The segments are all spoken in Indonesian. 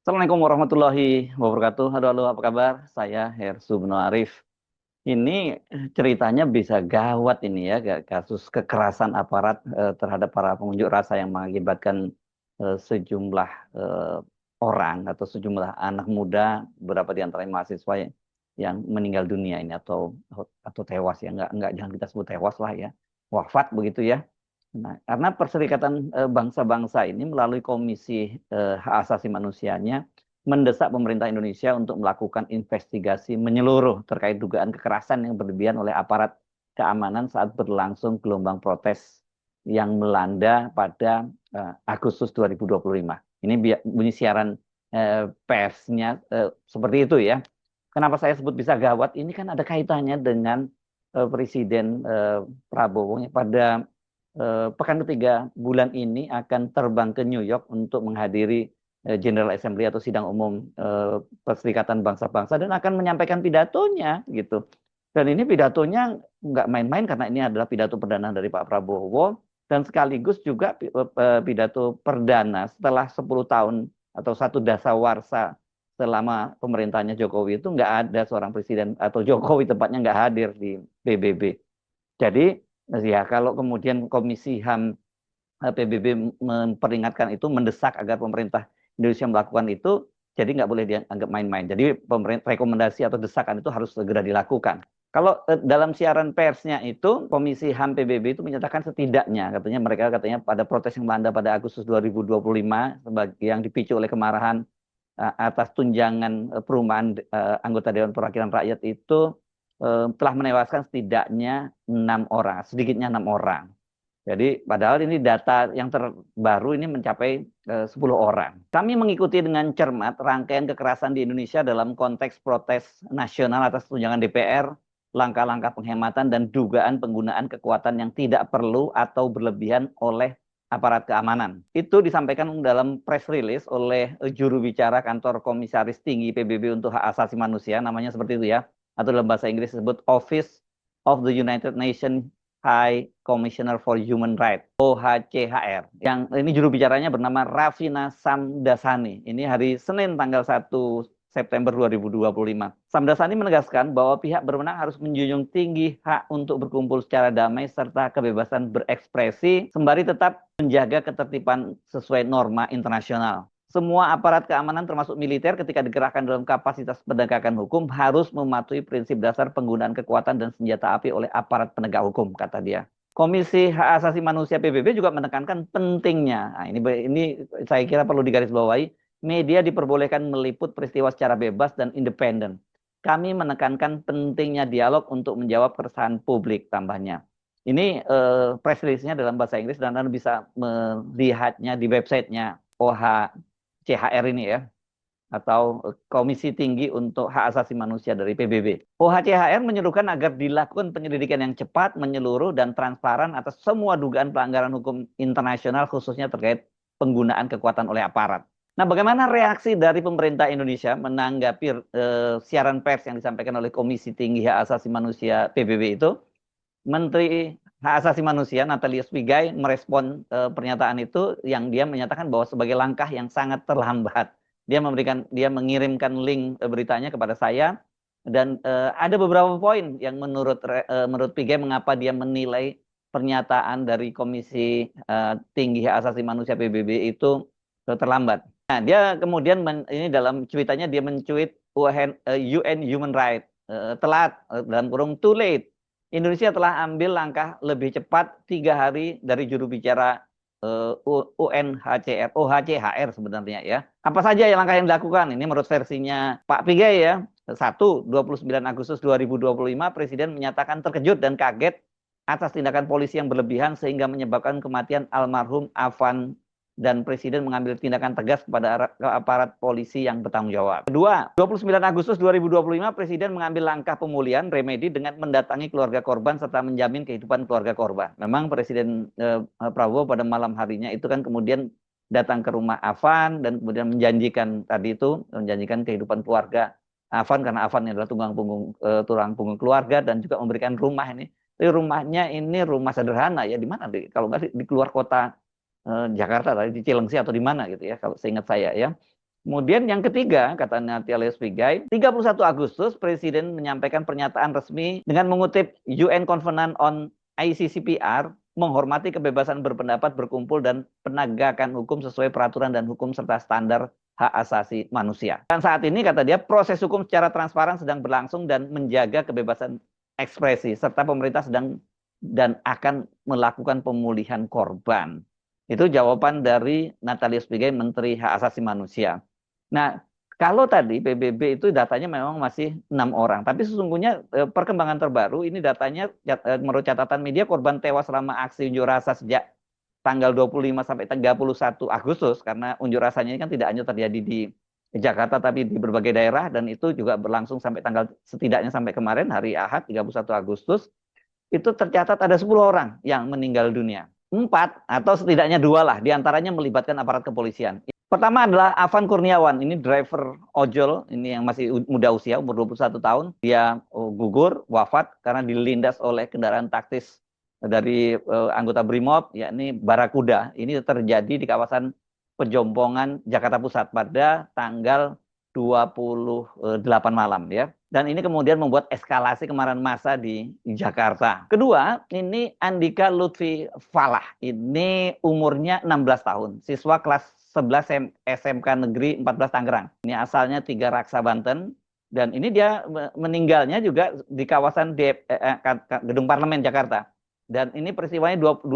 Assalamualaikum warahmatullahi wabarakatuh. Halo, halo, apa kabar? Saya Hersu Beno Arif. Ini ceritanya bisa gawat ini ya, kasus kekerasan aparat terhadap para pengunjuk rasa yang mengakibatkan sejumlah orang atau sejumlah anak muda, beberapa di antaranya mahasiswa yang meninggal dunia ini atau tewas ya, nggak jangan kita sebut tewas lah ya, wafat begitu ya. Nah, karena Perserikatan Bangsa-Bangsa ini melalui Komisi Hak Asasi Manusianya mendesak pemerintah Indonesia untuk melakukan investigasi menyeluruh terkait dugaan kekerasan yang berlebihan oleh aparat keamanan saat berlangsung gelombang protes yang melanda pada Agustus 2025. Ini bunyi siaran persnya seperti itu ya. Kenapa saya sebut bisa gawat? Ini kan ada kaitannya dengan Presiden Prabowo pada pekan ketiga bulan ini akan terbang ke New York untuk menghadiri General Assembly atau sidang umum Perserikatan Bangsa-Bangsa dan akan menyampaikan pidatonya gitu. Dan ini pidatonya nggak main-main karena ini adalah pidato perdana dari Pak Prabowo dan sekaligus juga pidato perdana setelah 10 tahun atau satu dasawarsa selama pemerintahnya Jokowi itu nggak ada seorang presiden atau Jokowi tepatnya nggak hadir di PBB. Jadi ya kalau kemudian Komisi HAM PBB memperingatkan itu, mendesak agar pemerintah Indonesia melakukan itu, jadi nggak boleh dianggap main-main. Jadi rekomendasi atau desakan itu harus segera dilakukan. Kalau dalam siaran persnya itu, Komisi HAM PBB itu menyatakan setidaknya, mereka katanya pada protes yang melanda pada Agustus 2025, yang dipicu oleh kemarahan atas tunjangan perumahan anggota Dewan Perwakilan Rakyat itu telah menewaskan setidaknya 6 orang, sedikitnya 6 orang. Jadi padahal ini data yang terbaru ini mencapai 10 orang. Kami mengikuti dengan cermat rangkaian kekerasan di Indonesia dalam konteks protes nasional atas tunjangan DPR, langkah-langkah penghematan dan dugaan penggunaan kekuatan yang tidak perlu atau berlebihan oleh aparat keamanan. Itu disampaikan dalam press release oleh juru bicara kantor Komisaris Tinggi PBB untuk Hak Asasi Manusia, namanya seperti itu ya, atau dalam bahasa Inggris disebut Office of the United Nations High Commissioner for Human Rights, OHCHR. Yang ini juru bicaranya bernama Ravina Samdasani. Ini hari Senin tanggal 1 September 2025. Samdasani menegaskan bahwa pihak berwenang harus menjunjung tinggi hak untuk berkumpul secara damai serta kebebasan berekspresi, sembari tetap menjaga ketertiban sesuai norma internasional. Semua aparat keamanan termasuk militer ketika dikerahkan dalam kapasitas penegakan hukum harus mematuhi prinsip dasar penggunaan kekuatan dan senjata api oleh aparat penegak hukum, kata dia. Komisi Hak Asasi Manusia PBB juga menekankan pentingnya. Nah, ini saya kira perlu digarisbawahi. Media diperbolehkan meliput peristiwa secara bebas dan independen. Kami menekankan pentingnya dialog untuk menjawab keresahan publik, tambahnya. Ini press release-nya dalam bahasa Inggris dan Anda bisa melihatnya di websitenya OHCHR ini ya, atau Komisi Tinggi untuk Hak Asasi Manusia dari PBB. OHCHR menyuruhkan agar dilakukan penyelidikan yang cepat, menyeluruh, dan transparan atas semua dugaan pelanggaran hukum internasional khususnya terkait penggunaan kekuatan oleh aparat. Nah, bagaimana reaksi dari pemerintah Indonesia menanggapi siaran pers yang disampaikan oleh Komisi Tinggi Hak Asasi Manusia PBB itu? Menteri Hak Asasi Manusia Natalia Spigai merespon pernyataan itu yang dia menyatakan bahwa sebagai langkah yang sangat terlambat. Dia mengirimkan link beritanya kepada saya dan ada beberapa poin yang menurut Spigai mengapa dia menilai pernyataan dari Komisi Tinggi Hak Asasi Manusia PBB itu terlambat. Nah, dia kemudian ini dalam cuitannya dia mencuit UN Human Rights telat, dalam kurung too late. Indonesia telah ambil langkah lebih cepat 3 hari dari juru bicara UNHCR, OHCHR sebenarnya ya. Apa saja yang langkah yang dilakukan? Ini menurut versinya Pak Pigai ya. 1, 29 Agustus 2025 Presiden menyatakan terkejut dan kaget atas tindakan polisi yang berlebihan sehingga menyebabkan kematian almarhum Afan dan Presiden mengambil tindakan tegas kepada aparat polisi yang bertanggung jawab. Kedua, 29 Agustus 2025 Presiden mengambil langkah pemulihan remedi dengan mendatangi keluarga korban serta menjamin kehidupan keluarga korban. Memang Presiden Prabowo pada malam harinya itu kan kemudian datang ke rumah Afan dan kemudian menjanjikan kehidupan keluarga Afan, karena Afan adalah tulang punggung keluarga, dan juga memberikan rumah ini. Tapi rumahnya ini rumah sederhana ya, di mana kalau nggak di keluar kota Jakarta tadi, di Cilengsi atau di mana gitu ya, kalau seingat saya ya. Kemudian yang ketiga, kata Natalius Pigai, 31 Agustus Presiden menyampaikan pernyataan resmi dengan mengutip UN Covenant on ICCPR, menghormati kebebasan berpendapat, berkumpul, dan penegakan hukum sesuai peraturan dan hukum serta standar hak asasi manusia. Dan saat ini, kata dia, proses hukum secara transparan sedang berlangsung dan menjaga kebebasan ekspresi, serta pemerintah sedang dan akan melakukan pemulihan korban. Itu jawaban dari Natalius Pigai, Menteri Hak Asasi Manusia. Nah, kalau tadi PBB itu datanya memang masih 6 orang, tapi sesungguhnya perkembangan terbaru ini datanya menurut catatan media korban tewas selama aksi unjuk rasa sejak tanggal 25 sampai 31 Agustus, karena unjuk rasanya ini kan tidak hanya terjadi di Jakarta tapi di berbagai daerah, dan itu juga berlangsung sampai tanggal setidaknya sampai kemarin hari Ahad 31 Agustus, itu tercatat ada 10 orang yang meninggal dunia. 4 atau setidaknya 2 lah, diantaranya melibatkan aparat kepolisian. Pertama adalah Afan Kurniawan, ini driver ojol, ini yang masih muda usia, umur 21 tahun. Dia gugur, wafat karena dilindas oleh kendaraan taktis dari anggota Brimob, yakni Barakuda. Ini terjadi di kawasan Pejompongan, Jakarta Pusat pada tanggal 28 malam ya. Dan ini kemudian membuat eskalasi kemarahan massa di Jakarta. Kedua, ini Andika Lutfi Falah. Ini umurnya 16 tahun, siswa kelas 11 SMK Negeri 14 Tangerang. Ini asalnya Tiga Raksa, Banten. Dan ini dia meninggalnya juga di kawasan Gedung Parlemen Jakarta. Dan ini peristiwanya 28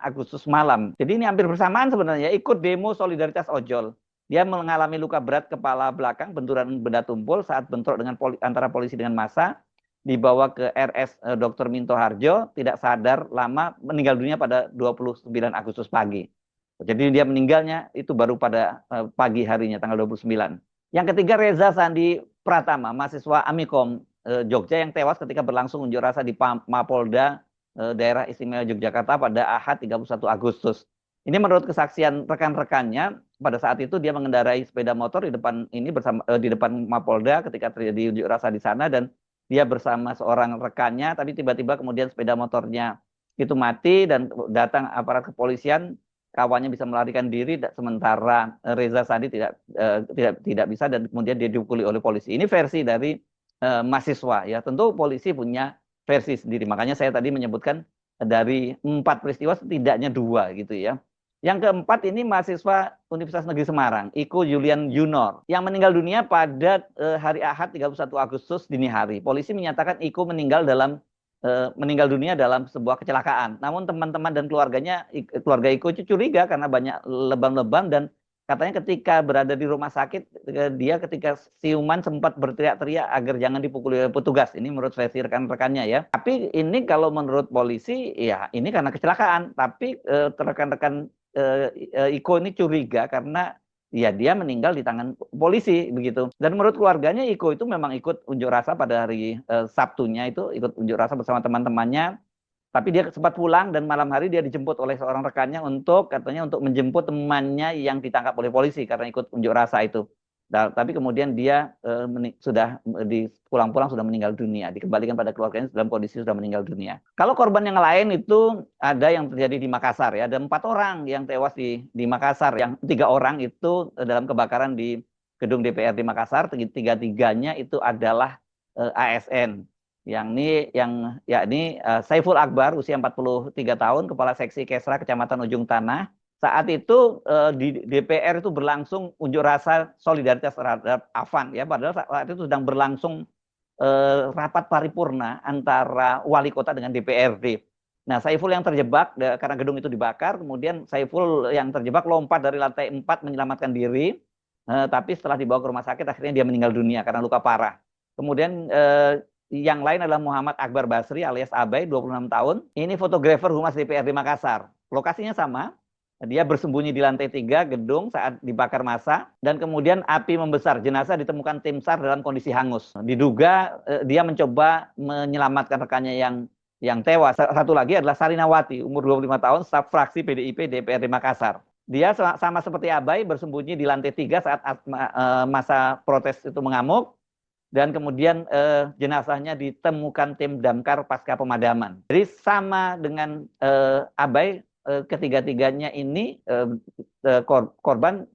Agustus malam. Jadi ini hampir bersamaan sebenarnya, ikut demo solidaritas ojol. Dia mengalami luka berat kepala belakang, benturan benda tumpul saat bentrok dengan antara polisi dengan massa. Dibawa ke RS Dr. Minto Harjo, tidak sadar lama, meninggal dunia pada 29 Agustus pagi. Jadi dia meninggalnya itu baru pada pagi harinya, tanggal 29. Yang ketiga, Reza Sandi Pratama, mahasiswa Amikom Jogja yang tewas ketika berlangsung unjuk rasa di Mapolda Daerah Istimewa Yogyakarta pada Ahad 31 Agustus. Ini menurut kesaksian rekan-rekannya, pada saat itu dia mengendarai sepeda motor di depan di depan Mapolda ketika terjadi unjuk rasa di sana, dan dia bersama seorang rekannya, tapi tiba-tiba kemudian sepeda motornya itu mati dan datang aparat kepolisian, kawannya bisa melarikan diri, sementara Reza Sandi tidak bisa, dan kemudian dia dipukuli oleh polisi. Ini versi dari mahasiswa ya. Tentu polisi punya versi sendiri. Makanya saya tadi menyebutkan dari 4 peristiwa setidaknya 2 gitu ya. Yang keempat ini mahasiswa Universitas Negeri Semarang, Iko Julian Yunor, yang meninggal dunia pada hari Ahad 31 Agustus dini hari. Polisi menyatakan Iko meninggal dunia dalam sebuah kecelakaan. Namun teman-teman dan keluarga Iko itu curiga karena banyak lebam-lebam, dan katanya ketika berada di rumah sakit, dia ketika siuman sempat berteriak-teriak agar jangan dipukuli oleh petugas. Ini menurut versi rekan-rekannya ya. Tapi ini kalau menurut polisi, ya ini karena kecelakaan. Tapi rekan-rekan Iko ini curiga karena ya dia meninggal di tangan polisi begitu. Dan menurut keluarganya Iko itu memang ikut unjuk rasa pada hari Sabtunya, itu ikut unjuk rasa bersama teman-temannya. Tapi dia sempat pulang dan malam hari dia dijemput oleh seorang rekannya katanya untuk menjemput temannya yang ditangkap oleh polisi karena ikut unjuk rasa itu. Tapi kemudian dia sudah pulang-pulang sudah meninggal dunia, dikembalikan pada keluarganya dalam kondisi sudah meninggal dunia. Kalau korban yang lain itu ada yang terjadi di Makassar ya, ada 4 orang yang tewas di Makassar, yang 3 orang itu dalam kebakaran di gedung DPR di Makassar, tiga-tiganya itu adalah ASN. Yakni Saiful Akbar, usia 43 tahun, Kepala Seksi Kesra Kecamatan Ujung Tanah. Saat itu di DPR itu berlangsung unjuk rasa solidaritas terhadap Afan ya, padahal saat itu sedang berlangsung rapat paripurna antara wali kota dengan DPRD. Nah, Saiful yang terjebak karena gedung itu dibakar, kemudian Saiful yang terjebak lompat dari lantai 4 menyelamatkan diri, tapi setelah dibawa ke rumah sakit akhirnya dia meninggal dunia karena luka parah. Kemudian yang lain adalah Muhammad Akbar Basri alias Abai, 26 tahun. Ini fotografer Humas DPRD Makassar. Lokasinya sama. Dia bersembunyi di lantai 3 gedung saat dibakar massa, dan kemudian api membesar. Jenazah ditemukan tim SAR dalam kondisi hangus. Diduga dia mencoba menyelamatkan rekannya yang tewas. Satu lagi adalah Sarinawati, umur 25 tahun, staf fraksi PDIP DPRD Makassar. Dia sama seperti Abai bersembunyi di lantai 3 saat masa protes itu mengamuk. Dan kemudian jenazahnya ditemukan tim damkar pasca pemadaman. Jadi sama dengan Abai, ketiga-tiganya ini korban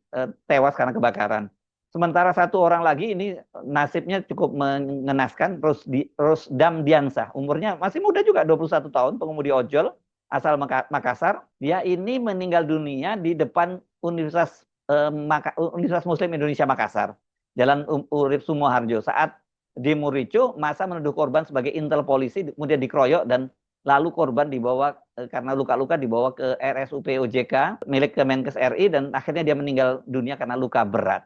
tewas karena kebakaran. Sementara satu orang lagi ini nasibnya cukup mengenaskan, Rusdam Diansah. Umurnya masih muda juga, 21 tahun, pengemudi ojol asal Makassar. Dia ini meninggal dunia di depan Universitas Muslim Indonesia Makassar, Jalan Urip Sumoharjo. Saat di Muricu, masa menuduh korban sebagai intel polisi, kemudian dikeroyok dan lalu korban dibawa karena luka-luka dibawa ke RSUP OJK milik Kemenkes RI dan akhirnya dia meninggal dunia karena luka berat.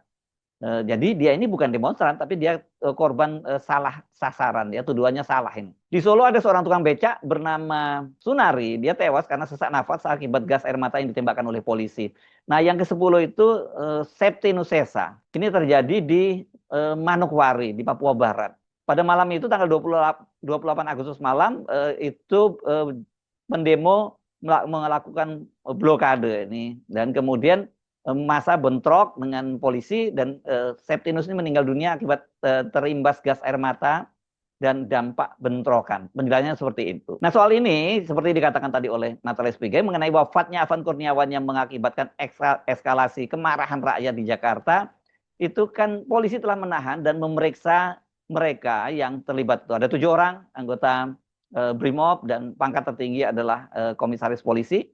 Jadi dia ini bukan demonstran, tapi dia korban salah sasaran, ya tuduhannya salah ini. Di Solo ada seorang tukang becak bernama Sunari, dia tewas karena sesak nafas akibat gas air mata yang ditembakkan oleh polisi. Nah, yang ke-10 itu Septinus Sesa. Ini terjadi di Manokwari, di Papua Barat. Pada malam itu tanggal 28 Agustus malam itu pendemo melakukan blokade ini, dan kemudian masa bentrok dengan polisi dan Septinus ini meninggal dunia akibat terimbas gas air mata dan dampak bentrokan. Penjelasannya seperti itu. Nah, soal ini seperti dikatakan tadi oleh Natalis Pigai mengenai wafatnya Afan Kurniawan yang mengakibatkan eskalasi kemarahan rakyat di Jakarta, itu kan polisi telah menahan dan memeriksa mereka yang terlibat. Itu ada 7 orang anggota Brimob dan pangkat tertinggi adalah komisaris polisi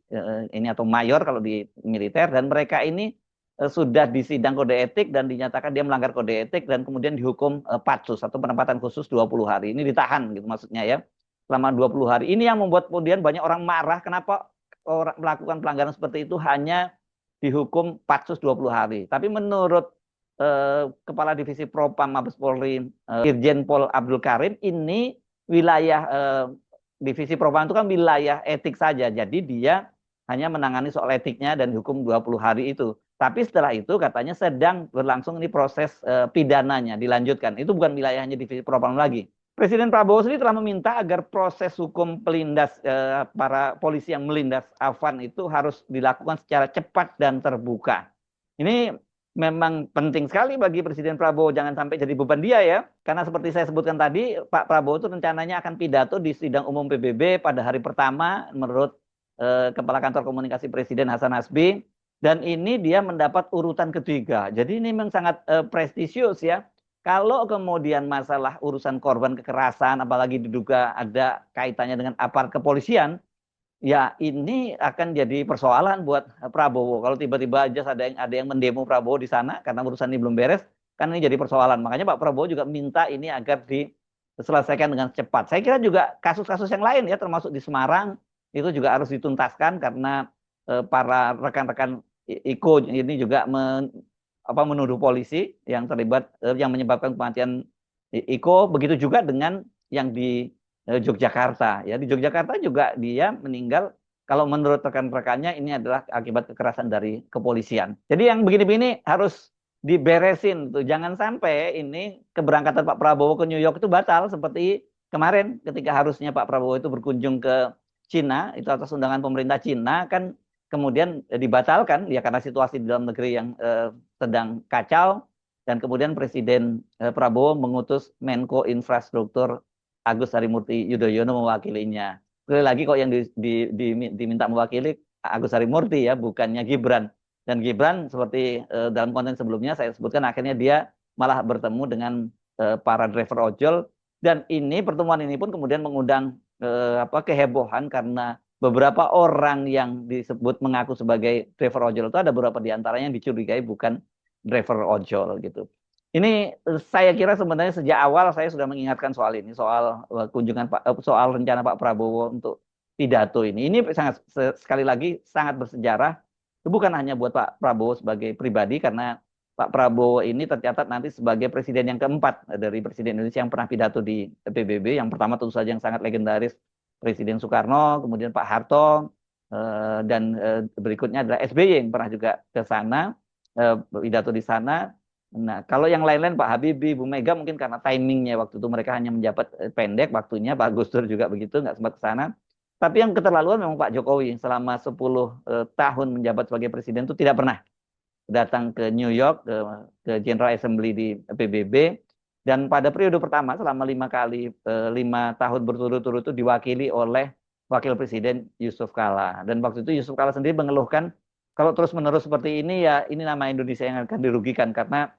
ini atau mayor kalau di militer, dan mereka ini sudah disidang kode etik dan dinyatakan dia melanggar kode etik dan kemudian dihukum patsus atau penempatan khusus 20 hari. Ini ditahan gitu maksudnya ya, selama 20 hari. Ini yang membuat kemudian banyak orang marah kenapa orang melakukan pelanggaran seperti itu hanya dihukum patsus 20 hari. Tapi menurut Kepala Divisi Propam Mabes Polri Irjen Pol Abdul Karim, ini wilayah divisi propam itu kan wilayah etik saja. Jadi dia hanya menangani soal etiknya dan dihukum 20 hari itu. Tapi setelah itu katanya sedang berlangsung ini proses pidananya dilanjutkan. Itu bukan wilayahnya divisi propam lagi. Presiden Prabowo sendiri telah meminta agar proses hukum pelindas para polisi yang melindas Afan itu harus dilakukan secara cepat dan terbuka. Ini memang penting sekali bagi Presiden Prabowo, jangan sampai jadi beban dia ya. Karena seperti saya sebutkan tadi, Pak Prabowo itu rencananya akan pidato di sidang umum PBB pada hari pertama menurut Kepala Kantor Komunikasi Presiden Hasan Hasbi. Dan ini dia mendapat urutan ketiga. Jadi ini memang sangat prestisius ya. Kalau kemudian masalah urusan korban kekerasan, apalagi diduga ada kaitannya dengan aparat kepolisian, ya ini akan jadi persoalan buat Prabowo. Kalau tiba-tiba aja ada yang mendemo Prabowo di sana karena urusan ini belum beres, kan ini jadi persoalan. Makanya Pak Prabowo juga minta ini agar diselesaikan dengan cepat. Saya kira juga kasus-kasus yang lain ya, termasuk di Semarang, itu juga harus dituntaskan karena para rekan-rekan IKO ini juga menuduh polisi yang terlibat yang menyebabkan kematian IKO. Begitu juga dengan yang di Yogyakarta ya, di Yogyakarta juga dia meninggal kalau menurut rekan-rekannya ini adalah akibat kekerasan dari kepolisian. Jadi yang begini-begini harus diberesin tuh, jangan sampai ini keberangkatan Pak Prabowo ke New York itu batal seperti kemarin ketika harusnya Pak Prabowo itu berkunjung ke Cina itu atas undangan pemerintah Cina, kan kemudian dibatalkan ya karena situasi di dalam negeri yang sedang kacau, dan kemudian Presiden Prabowo mengutus Menko Infrastruktur Agus Harimurti Yudhoyono mewakilinya. Sekali lagi kok yang diminta mewakili Agus Harimurti ya, bukannya Gibran. Dan Gibran seperti dalam konten sebelumnya saya sebutkan, akhirnya dia malah bertemu dengan para driver ojol, dan ini pertemuan ini pun kemudian mengundang kehebohan karena beberapa orang yang disebut mengaku sebagai driver ojol itu ada beberapa di antaranya yang dicurigai bukan driver ojol gitu. Ini saya kira sebenarnya sejak awal saya sudah mengingatkan soal ini, soal soal rencana Pak Prabowo untuk pidato ini. Ini sangat sekali lagi sangat bersejarah. Itu bukan hanya buat Pak Prabowo sebagai pribadi, karena Pak Prabowo ini tercatat nanti sebagai presiden yang keempat dari presiden Indonesia yang pernah pidato di PBB. Yang pertama tentu saja yang sangat legendaris Presiden Soekarno, kemudian Pak Harto, dan berikutnya adalah SBY yang pernah juga ke sana pidato di sana. Nah, kalau yang lain-lain Pak Habibie, Bu Mega mungkin karena timingnya waktu itu mereka hanya menjabat pendek waktunya, Pak Gus Dur juga begitu, nggak sempat ke sana. Tapi yang keterlaluan memang Pak Jokowi selama 10 tahun menjabat sebagai presiden itu tidak pernah datang ke New York, ke General Assembly di PBB. Dan pada periode pertama selama 5 tahun berturut-turut itu diwakili oleh Wakil Presiden Yusuf Kala. Dan waktu itu Yusuf Kala sendiri mengeluhkan kalau terus-menerus seperti ini ya ini nama Indonesia yang akan dirugikan, karena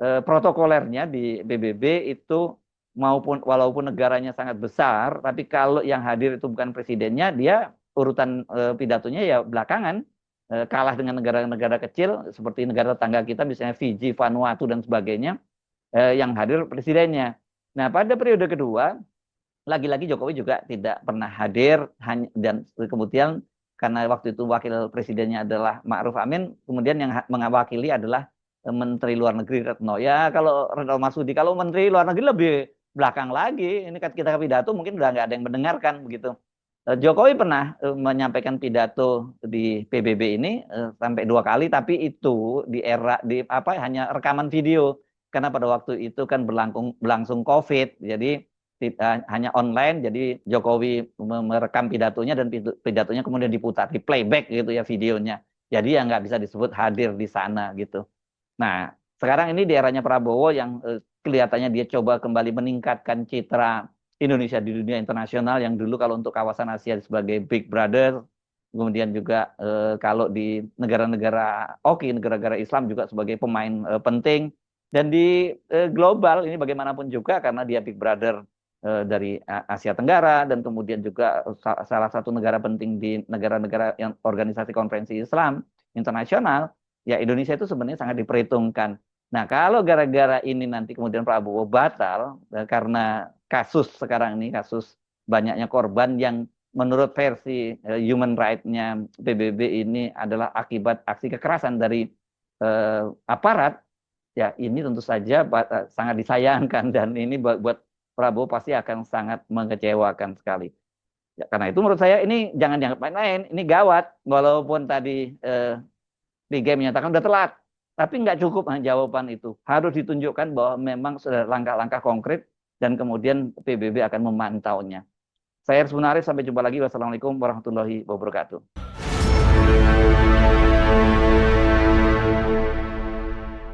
protokolernya di PBB itu walaupun negaranya sangat besar, tapi kalau yang hadir itu bukan presidennya, dia urutan pidatonya ya belakangan. Kalah dengan negara-negara kecil seperti negara tetangga kita, misalnya Fiji, Vanuatu dan sebagainya, yang hadir presidennya. Nah, pada periode kedua, lagi-lagi Jokowi juga tidak pernah hadir, dan kemudian karena waktu itu wakil presidennya adalah Ma'ruf Amin, kemudian yang mewakili adalah Menteri Luar Negeri Retno. Ya kalau Retno Marsudi, kalau Menteri Luar Negeri lebih belakang lagi. Ini kan kita pidato mungkin udah nggak ada yang mendengarkan begitu. Jokowi pernah menyampaikan pidato di PBB ini sampai 2 kali, tapi itu di era di apa hanya rekaman video karena pada waktu itu kan berlangsung COVID, jadi hanya online. Jadi Jokowi merekam pidatonya dan pidatonya kemudian diputar, di playback gitu ya videonya. Jadi ya nggak bisa disebut hadir di sana gitu. Nah, sekarang ini di eranya Prabowo yang kelihatannya dia coba kembali meningkatkan citra Indonesia di dunia internasional, yang dulu kalau untuk kawasan Asia sebagai Big Brother, kemudian juga kalau di negara-negara OKI, negara-negara Islam juga sebagai pemain penting, dan di global ini bagaimanapun juga karena dia Big Brother dari Asia Tenggara, dan kemudian juga salah satu negara penting di negara-negara yang organisasi konferensi Islam internasional. Ya Indonesia itu sebenarnya sangat diperhitungkan. Nah kalau gara-gara ini nanti kemudian Prabowo batal karena kasus sekarang ini, kasus banyaknya korban yang menurut versi human right-nya PBB ini adalah akibat aksi kekerasan dari aparat, ya ini tentu saja sangat disayangkan, dan ini buat Prabowo pasti akan sangat mengecewakan sekali. Ya, karena itu menurut saya ini jangan dianggap main-main, ini gawat. Walaupun tadi Liga menyatakan udah telat, tapi nggak cukup jawaban itu. Harus ditunjukkan bahwa memang sudah langkah-langkah konkret, dan kemudian PBB akan memantaunya. Saya Harus Menarik, sampai jumpa lagi. Wassalamualaikum warahmatullahi wabarakatuh.